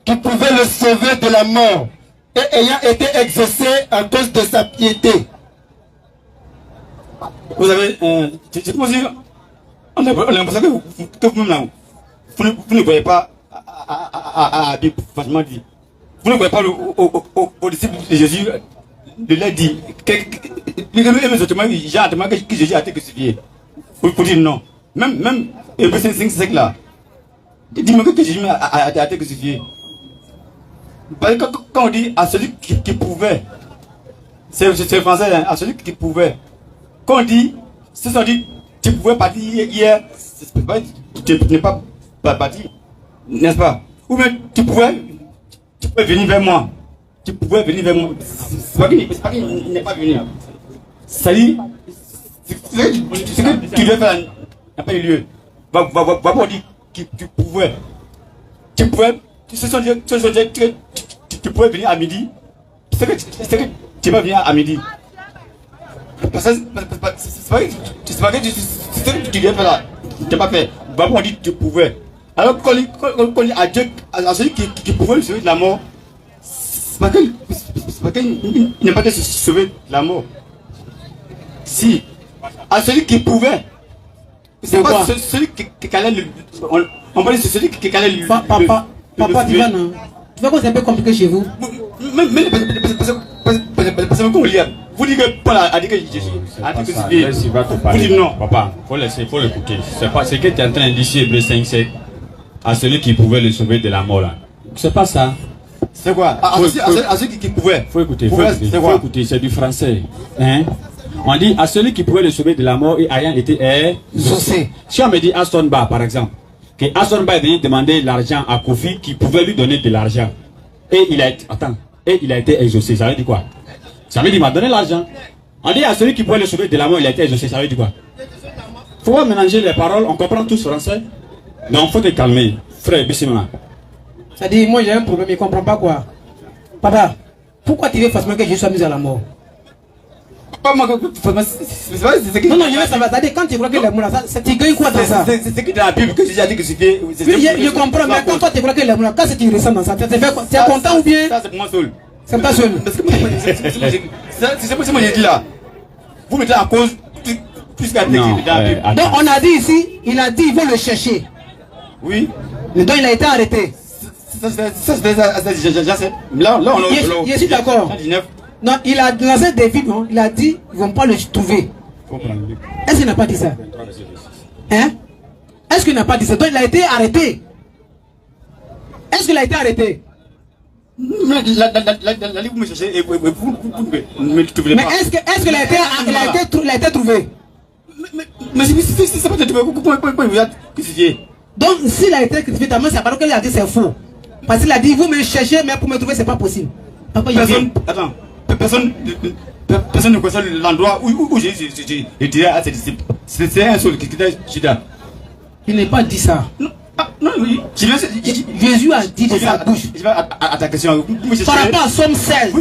qui pouvait le sauver de la mort, et ayant été exaucé à cause de sa piété. Vous avez, c'est comme si on a l'impression que vous-même là, vous ne voyez pas à Bible, franchement dit. Vous ne voyez pas au disciple de Jésus de leur dire que Jésus a été crucifié. Pour dire non. Même Hébreux 5 là. Dis-moi que Jésus a été crucifié. Parce que quand on dit à celui qui pouvait, c'est français, hein, à celui qui pouvait. Quand on dit, c'est ça, on dit, tu pouvais partir hier, tu n'es pas parti, n'est-ce pas? Ou bien tu pouvais venir vers moi. Tu pouvais venir vers moi. C'est pas qu'il n'est pas venu. Ça dit, ce que tu devais faire n'a pas eu lieu. Va pour dire que tu pouvais. Tu pouvais. Tu pouvais venir à midi. C'est que tu vas venir à midi. Parce que c'est pas que tu devais faire là. Tu n'as pas fait. Va pour dire que tu pouvais. Alors quand on dit à Dieu, à celui qui pouvait le sauver de la mort, c'est pas qu'il n'est pas de se sauver de la mort. Si, à celui qui pouvait, c'est pas celui qui allait le. On va dire c'est celui qui allait le. Papa, tu vas non? Tu vois que c'est un peu compliqué chez vous? Mais parce que vous dites que Paul a dit que Jésus a dit que c'est va te parler. Vous dites non. Papa, faut l'écouter. C'est pas ce que tu es en train de dire chez Hébreux 5:7 à celui qui pouvait le sauver de la mort là. C'est pas ça. C'est quoi? À celui qui pouvait. Faut écouter. C'est du français. Hein? On dit à celui qui pouvait le sauver de la mort et ayant été exaucé. Si on me dit Aston Ba, par exemple, que Aston Ba est venu demander l'argent à Kofi qui pouvait lui donner de l'argent. Et il a été exaucé. Ça veut dire quoi? Ça veut dire qu'il m'a donné l'argent. On dit à celui qui pouvait le sauver de la mort, il a été exaucé. Ça veut dire quoi? Faut pas mélanger les paroles. On comprend tous français. Donc faut te calmer. Frère Bissima. Ça dit, moi j'ai un problème, il ne comprend pas quoi. Papa, pourquoi tu veux forcément que je sois mis à la mort? Pas moi, Non, je veux savoir. Ça dit, quand tu crois que les mots là, tu gagnes quoi dans ça? C'est que dans la Bible que j'ai dit que c'était. Je comprends, mais quand toi tu crois que les mots là, quand tu ressens dans ça, tu es content ou bien? Ça, c'est pour moi seul. C'est pas seul. C'est pour ça que j'ai dit là. Vous mettez en cause plus qu'à texte dans la Bible. Donc on a dit ici, il a dit, il veut le chercher. Oui. Donc il a été arrêté. Là, on Je suis d'accord. Non, il a lancé un défi, non? Il a dit, ils ne vont pas le trouver. Est-ce qu'il n'a pas dit ça? Hein? Est-ce qu'il n'a pas dit ça? Donc il a été arrêté. Est-ce qu'il a été arrêté? La livre, vous me cherchez et vous ne me trouvez pas. Mais est-ce qu'il a été trouvé? Mais c'est pas de trouver. Pourquoi vous êtes crucifié? Donc s'il a été crucifié, d'abord c'est pas qu'il a dit c'est faux. Parce qu'il a dit, vous me cherchez, mais pour me trouver, c'est pas possible. Personne ne connaît l'endroit où Jésus était à ses disciples. C'est un seul qui était Judas. Il n'est pas dit ça. Non, oui. Jésus a dit de sa bouche. Je vais à ta question. Par rapport à Somme 16.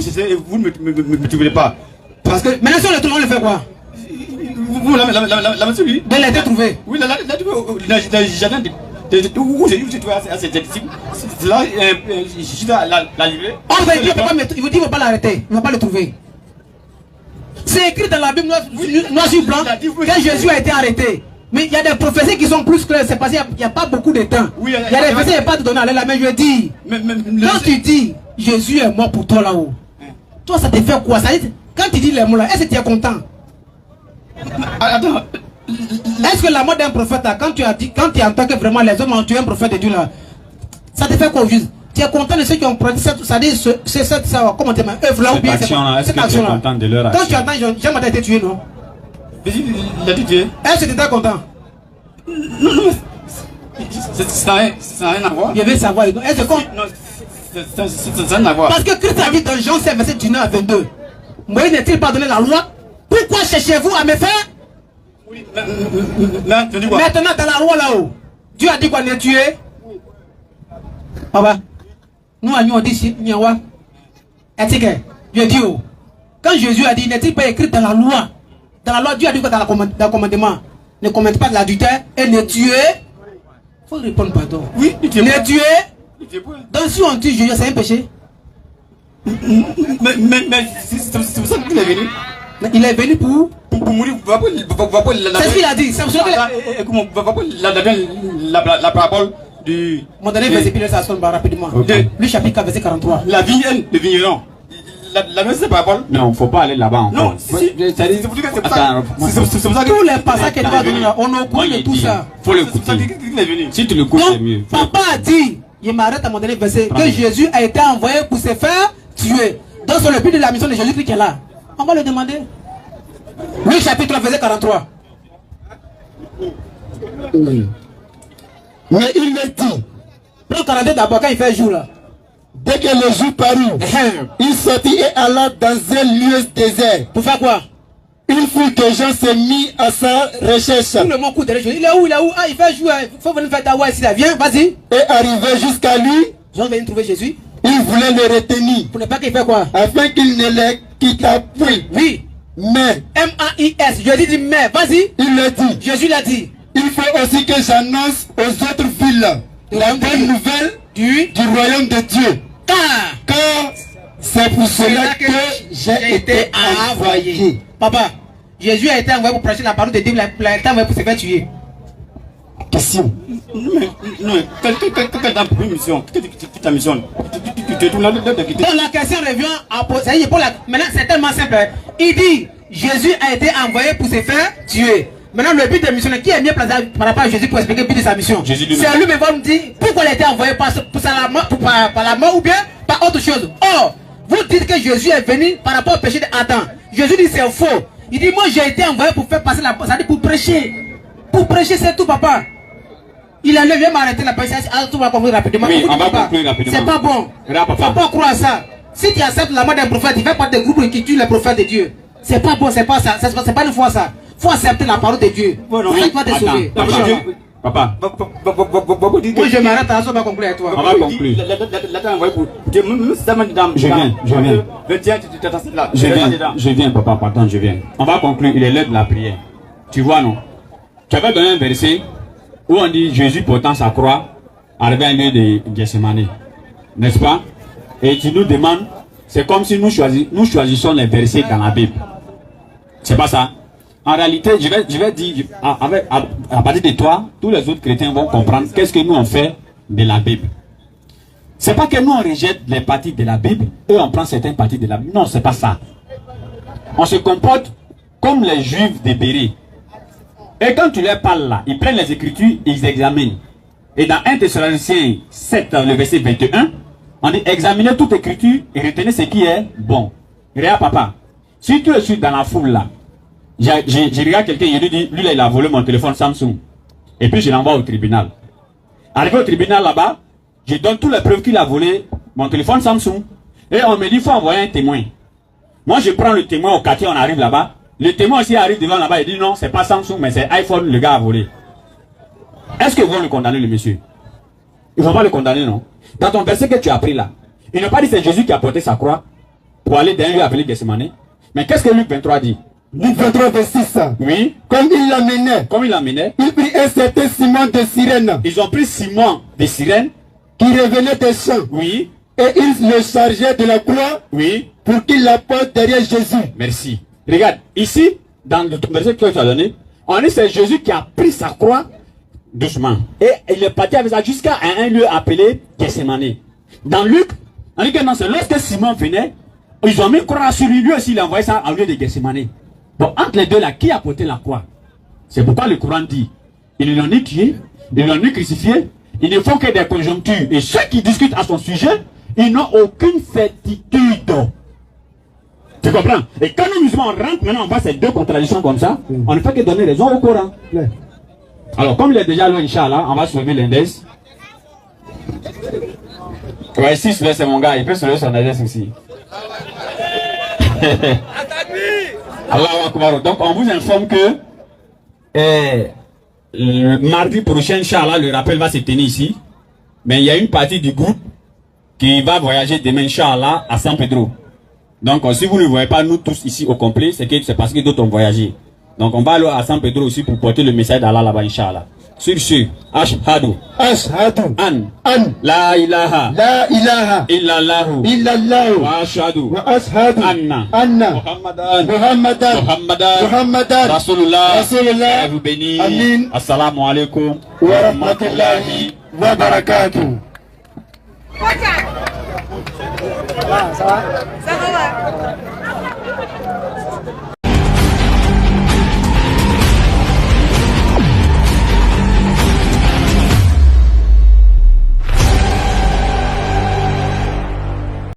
Vous ne me trouvez pas. Parce que. Maintenant, si on le trouve, on le fait quoi? Vous la monsieur lui. Donc, il a été trouvé. Oui, il a trouvé dans le jardin où j'ai trouvé à ses disciples. C'est là, Judas l'a livré. On va dire, il vous dit, il ne va pas l'arrêter. Il ne va pas le trouver. C'est écrit dans la Bible, noir sur blanc, que Jésus a été arrêté. Mais il y a des prophéties qui sont plus claires, c'est parce qu'il n'y a pas beaucoup de temps. Il y a des versets, il n'y a pas de donner à la main, je dis. Quand tu dis, Jésus est mort pour toi là-haut, toi ça te fait quoi? Ça dit, quand tu dis les mots là, est-ce que tu es content? Attends. Est-ce que la mort d'un prophète là, quand tu entends que vraiment les hommes ont tué un prophète de Dieu là, ça te fait quoi au juste? Tu es content de ceux qui ont pris cette, comment tu œuvre là ou bien cette action là? Quand tu entends, Jean-Martin a été tué, non? Il a été tué. Est-ce que tu étais content? Non, ça n'a rien à voir. Je veux savoir. Est-ce que ça n'a rien à voir. Parce que Christ a dit dans Jean 7, verset 19 à 22, Moïse n'est-il pas donné la loi? Pourquoi cherchez-vous à me faire? Oui, maintenant dans la loi là-haut, Dieu a dit qu'on est tué. Papa, nous on dit si, Nyawa, est-ce que je dis, quand Jésus a dit, n'est-il pas écrit dans la loi? Dans la loi, Dieu a dit que dans le commandement, ne commente pas de l'adultère et ne tuer. Il faut répondre pardon. Oui, ne tuer. Donc si on tue Jésus, c'est un péché. Mais c'est pour ça qu'il est venu. Il est venu pour mourir. C'est ce qu'il a dit. C'est la parabole du. Mon dernier verset, puis ça sonne rapidement. Le chapitre 4, verset 43. La vigne, le vigneron. La même c'est parabole. Non, il ne faut pas aller là-bas. Non, c'est pour ça que tous les passages qu'elle va donner là, on est au courant de tout ça. Il faut l'écouter. Si tu l'écoutes, c'est mieux. Papa a dit, je m'arrête à mon dernier verset, que Jésus a été envoyé pour se faire tuer. Donc c'est le but de la mission de Jésus-Christ qui est là. On va le demander. Luc chapitre 3, verset 43. Mais il me dit. Prends 42 d'abord quand il fait jour là. Dès que le jour parut, il sortit et alla dans un lieu désert. Pour faire quoi? Une foule de gens s'est mis à sa recherche. Tout le monde court derrière Jésus. Il est où? Ah, il fait jour. Il faut venir faire ta voix ici là. Viens, vas-y. Et arrivé jusqu'à lui, ils ont venu trouver Jésus. Il voulait le retenir. Pour ne pas qu'il fait quoi? Afin qu'il ne les quittât point. Oui. Mais. M-A-I-S. Jésus dit mais. Vas-y. Il le dit. Jésus l'a dit. Il faut aussi que j'annonce aux autres villes la bonne nouvelle du royaume de Dieu. Car c'est pour cela que j'ai été envoyé. Papa, Jésus a été envoyé pour prêcher la parole de Dieu. Il a été envoyé pour se faire tuer. Question. Non, quelle ta mission? Ta mission? Donc la question revient à poser. Maintenant, c'est tellement simple. Il dit Jésus a été envoyé pour se faire tuer. Maintenant, le but de la mission, qui est mieux placé par rapport à Jésus pour expliquer le but de sa mission? C'est lui-même va nous dire pourquoi il a été envoyé par la mort ou bien par autre chose. Or, vous dites que Jésus est venu par rapport au péché d'Adam. Jésus dit c'est faux. Il dit, moi j'ai été envoyé pour faire passer la parole, ça dit pour prêcher. Pour prêcher, c'est tout, papa. Il enlève, il m'a arrêté la parole, tout va conclure rapidement. Oui, on va conclure rapidement. C'est pas bon. Il ne faut pas croire à ça. Si tu acceptes la mort d'un prophète, il fait partie des groupes qui tuent les prophètes de Dieu. C'est pas bon, c'est pas ça. C'est pas une fois ça. Il faut accepter la parole de Dieu. Ça doit te sauver. Papa. Moi je m'arrête à ça, on va conclure avec toi. On va conclure. Je viens, papa, pardon, je viens. On va conclure, il est l'heure de la prière. Tu vois, non? Tu avais donné un verset où on dit Jésus portant sa croix, arrivé à un lieu de Gethsemane. N'est-ce pas? Et tu nous demandes, c'est comme si nous choisissons les versets dans la Bible. C'est pas ça? En réalité, je vais dire, à partir de toi, tous les autres chrétiens vont comprendre qu'est-ce que nous on fait de la Bible. C'est pas que nous on rejette les parties de la Bible, eux on prend certaines parties de la Bible. Non, c'est pas ça. On se comporte comme les Juifs de Béret. Et quand tu leur parles là, ils prennent les Écritures, ils examinent. Et dans 1 Thessaloniciens 7, le verset 21, on dit examinez toute Écriture et retenez ce qui est bon. Regarde papa, si tu es dans la foule là, j'ai regardé quelqu'un, il lui dit, lui là, il a volé mon téléphone Samsung. Et puis je l'envoie au tribunal. Arrivé au tribunal là-bas, je donne toutes les preuves qu'il a volé mon téléphone Samsung. Et on me dit, il faut envoyer un témoin. Moi je prends le témoin au quartier, on arrive là-bas. Le témoin aussi arrive devant là-bas, il dit non, c'est pas Samsung, mais c'est iPhone, le gars a volé. Est-ce qu'ils vont le condamner, le monsieur? Ils vont pas le condamner, non? Dans ton verset que tu as pris là, il n'a pas dit c'est Jésus qui a porté sa croix pour aller d'un lieu appelé Gethsemane. Mais qu'est-ce que Luc 23 dit? Luc 23, verset 6. Oui. Comme il l'amenait, il prit un certain Simon de Cyrène. Ils ont pris Simon de Cyrène qui revenait des champs. Oui. Et ils le chargeaient de la croix. Oui. Pour qu'il la porte derrière Jésus. Merci. Regarde, ici, dans le verset que tu as donné, on dit c'est Jésus qui a pris sa croix doucement. Et il est parti avec ça jusqu'à un lieu appelé Gethsemane. Dans Luc, on dit que non, c'est lorsque Simon venait, ils ont mis une croix sur lui, lui aussi il a envoyé ça en lieu de Gethsemane. Bon, entre les deux là, qui a porté la croix? C'est pourquoi le Coran dit, ils ne l'ont ni tué, ils ne l'ont ni crucifié, ils ne font que des conjonctures. Et ceux qui discutent à son sujet, ils n'ont aucune certitude. Tu comprends? Et quand nous musulmans rentrent, maintenant on voit ces deux contradictions comme ça, on ne fait que donner raison au Coran. Alors comme il est déjà là, Inch'Allah, on va soulever l'index. Ouais, si c'est mon gars, il peut soulever son index aussi. Donc on vous informe que le mardi prochain, Inch'Allah, le rappel va se tenir ici. Mais il y a une partie du groupe qui va voyager demain, Inch'Allah, à San Pedro. Donc si vous ne voyez pas nous tous ici au complet, c'est parce que d'autres ont voyagé. Donc on va aller à San Pedro aussi pour porter le message d'Allah là-bas, Inch'Allah. Sur ce, Ashhadu an la ilaha illallahu wa ashhadu anna Muhammadan Rasulullah. Je vous bénis. Amin. Assalamu alaikum wa rahmatullahi wa barakatuh. Ça va?